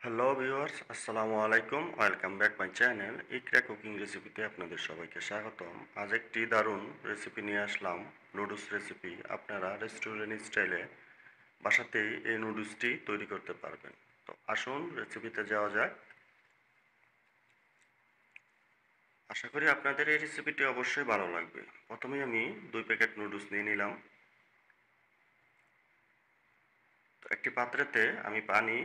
Hello viewers, আসসালামু আলাইকুম। Welcome back my channel Iqra cooking রেসিপিতে আপনাদের সবাইকে স্বাগতম। আজ একটি দারুণ রেসিপি নিয়ে আসলাম, নুডলস রেসিপি। আপনারা রেস্টুরেন্ট স্টাইলে বাসাতেই এই নুডলসটি তৈরি করতে পারবেন। তো আসুন রেসিপিতে যাওয়া যাক। আশা করি আপনাদের এই রেসিপিটি অবশ্যই ভালো লাগবে। প্রথমে আমি 2 প্যাকেট নুডলস নিয়ে নিলাম। তো একটি পাত্রেতে আমি পানি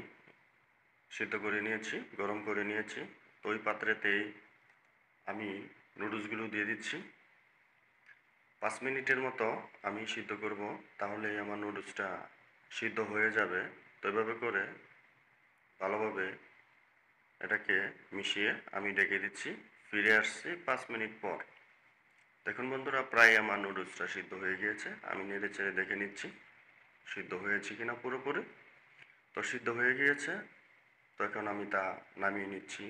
সিদ্ধ করে নিয়েছি, গরম করে নিয়েছি। তো ওই পাত্রেতেই আমি নুডলসগুলো দিয়ে দিচ্ছি। 5 মিনিটের মতো আমি সিদ্ধ করব, তাহলেই আমার নুডলসটা সিদ্ধ হয়ে যাবে। তো এভাবে করে ভালোভাবে এটাকে মিশিয়ে আমি ঢেকে দিচ্ছি। ফিরে আসছি 5 মিনিট পর। দেখুন বন্ধুরা, প্রায় আমার নুডলসটা সিদ্ধ হয়ে গিয়েছে। আমি নেড়ে চেড়ে দেখে নিচ্ছি সিদ্ধ হয়েছে কিনা পুরোপুরি। তো সিদ্ধ হয়ে গিয়েছে। তো এখন আমি তা নামিয়ে নিচ্ছি।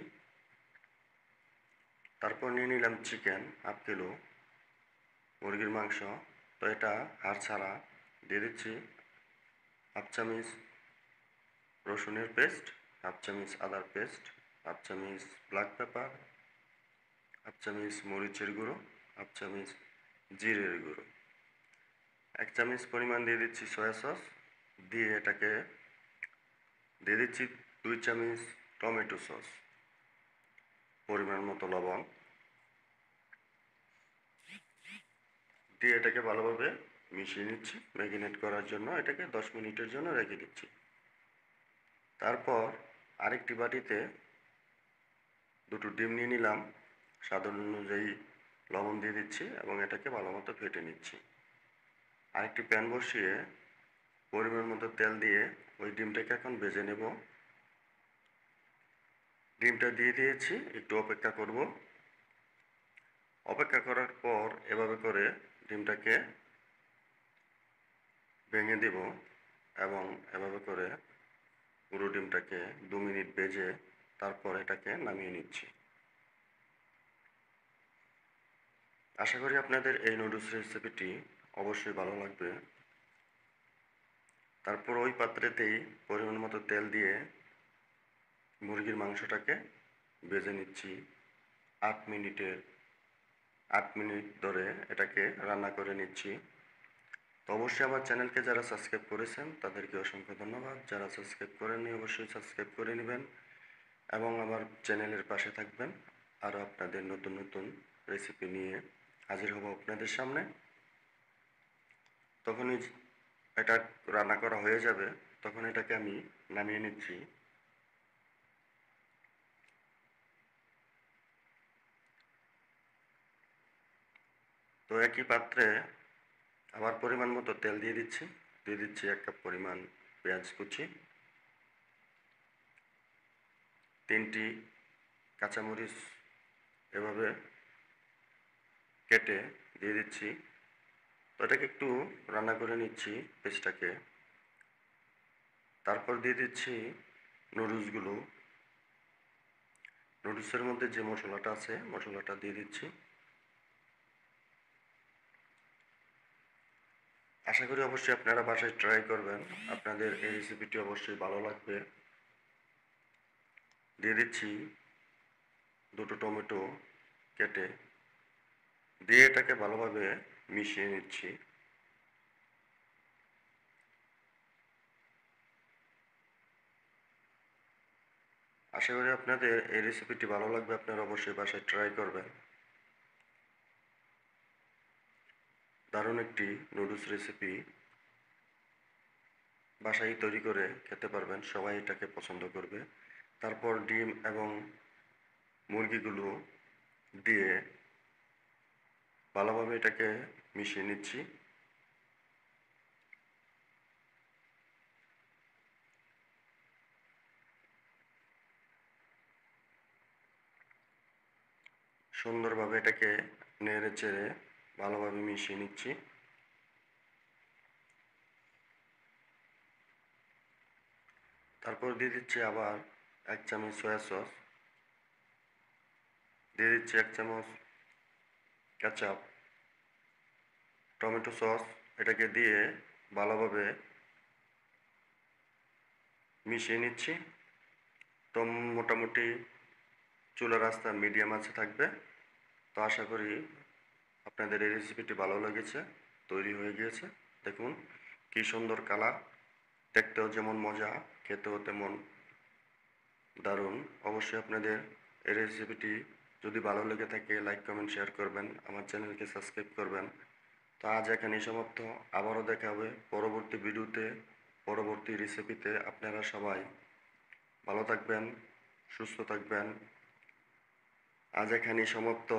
তারপর নিয়ে নিলাম চিকেন হাফ কিলো, মুরগির মাংস। তো এটা হাড় ছাড়া। দিয়ে দিচ্ছি হাফ চামচ রসুনের পেস্ট, হাফ চামচ আদার পেস্ট, হাফ চামচ ব্ল্যাক পেপার, হাফ চামচ মরিচের গুঁড়ো, হাফ চামচ জিরের গুঁড়ো, 1 চামচ পরিমাণ দিয়ে দিচ্ছি সয়া সস। দিয়ে এটাকে দিয়ে দিচ্ছি 2 চামচ টমেটো সস, পরিমাণ মতো লবণ দিয়ে এটাকে ভালোভাবে মিশিয়ে নিচ্ছি। ম্যারিনেট করার জন্য এটাকে 10 মিনিটের জন্য রেখে দিচ্ছি। তারপর আরেকটি বাটিতে 2টো ডিম নিয়ে নিলাম। স্বাদ অনুযায়ী লবণ দিয়ে দিচ্ছি এবং এটাকে ভালো মতো ফেটে নিচ্ছি। আরেকটি প্যান বসিয়ে পরিমাণ মতো তেল দিয়ে ওই ডিমটাকে এখন ভেজে নেব। ডিমটা দিয়ে দিয়েছি, একটু অপেক্ষা করব। অপেক্ষা করার পর এভাবে করে ডিমটাকে ভেঙে দেব এবং এভাবে করে পুরো ডিমটাকে 2 মিনিট ভেজে তারপর এটাকে নামিয়ে নিচ্ছি। আশা করি আপনাদের এই নুডলস রেসিপিটি অবশ্যই ভালো লাগবে। তারপর ওই পাত্রেতেই পরিমাণ মতো তেল দিয়ে মুরগির মাংসটাকে ভেজে নিচ্ছি। 8 মিনিটের 8 মিনিট ধরে এটাকে রান্না করে নিচ্ছি। তো অবশ্যই আমার চ্যানেলকে যারা সাবস্ক্রাইব করেছেন তাদেরকে অসংখ্য ধন্যবাদ। যারা সাবস্ক্রাইব করেননি অবশ্যই সাবস্ক্রাইব করে নেবেন এবং আমার চ্যানেলের পাশে থাকবেন। আরও আপনাদের নতুন নতুন রেসিপি নিয়ে হাজির হব আপনাদের সামনে। তখনই এটা রান্না করা হয়ে যাবে, তখন এটাকে আমি নামিয়ে নিচ্ছি। তো একই পাত্রে আবার পরিমাণ মতো তেল দিয়ে দিচ্ছি 1 কাপ পরিমাণ পেঁয়াজ কুচি, 3টি কাঁচামরিচ এভাবে কেটে দিয়ে দিচ্ছি। তো এটাকে একটু রান্না করে নিচ্ছি পেস্টটাকে। তারপর দিয়ে দিচ্ছি নুডলসগুলো। নুডলসের মধ্যে যে মশলাটা আছে মশলাটা দিয়ে দিচ্ছি। আশা করি অবশ্যই আপনারা বাসায় ট্রাই করবেন, আপনাদের এই রেসিপিটি অবশ্যই ভালো লাগবে। দিয়ে দিচ্ছি 2টো টমেটো কেটে, দিয়ে এটাকে ভালোভাবে মিশিয়ে নিচ্ছি। আশা করি আপনাদের এই রেসিপিটি ভালো লাগবে, আপনারা অবশ্যই বাসায় ট্রাই করবেন। দারুণ একটি নুডলস রেসিপি, বাসায় তৈরি করে খেতে পারবেন, সবাই এটাকে পছন্দ করবে। তারপর ডিম এবং মুরগিগুলো দিয়ে ভালোভাবে এটাকে মিশিয়ে নিচ্ছি। সুন্দরভাবে এটাকে নেড়ে চেড়ে ভালোভাবে মিশিয়ে নিচ্ছি। তারপর দিয়ে দিচ্ছি আবার 1 চামচ সয়া সস, দিয়ে দিচ্ছি 1 চামচ কেচাপ, টমেটো সস। এটাকে দিয়ে ভালোভাবে মিশিয়ে নিচ্ছি। তো মোটামুটি চুলার আঁচটা মিডিয়াম আছে থাকবে। তো আশা করি আপনাদের এই রেসিপিটি ভালো লেগেছে, তৈরি হয়ে গিয়েছে। দেখুন কি সুন্দর কালার, দেখতেও যেমন মজা, খেতেও তেমন দারুণ। অবশ্যই আপনাদের এই রেসিপিটি যদি ভালো লেগে থাকে লাইক কমেন্ট শেয়ার করবেন, আমার চ্যানেলকে সাবস্ক্রাইব করবেন। তো আজ এখানেই সমাপ্ত, আবারও দেখা হবে পরবর্তী ভিডিওতে, পরবর্তী রেসিপিতে। আপনারা সবাই ভালো থাকবেন, সুস্থ থাকবেন। আজ এখানেই সমাপ্ত।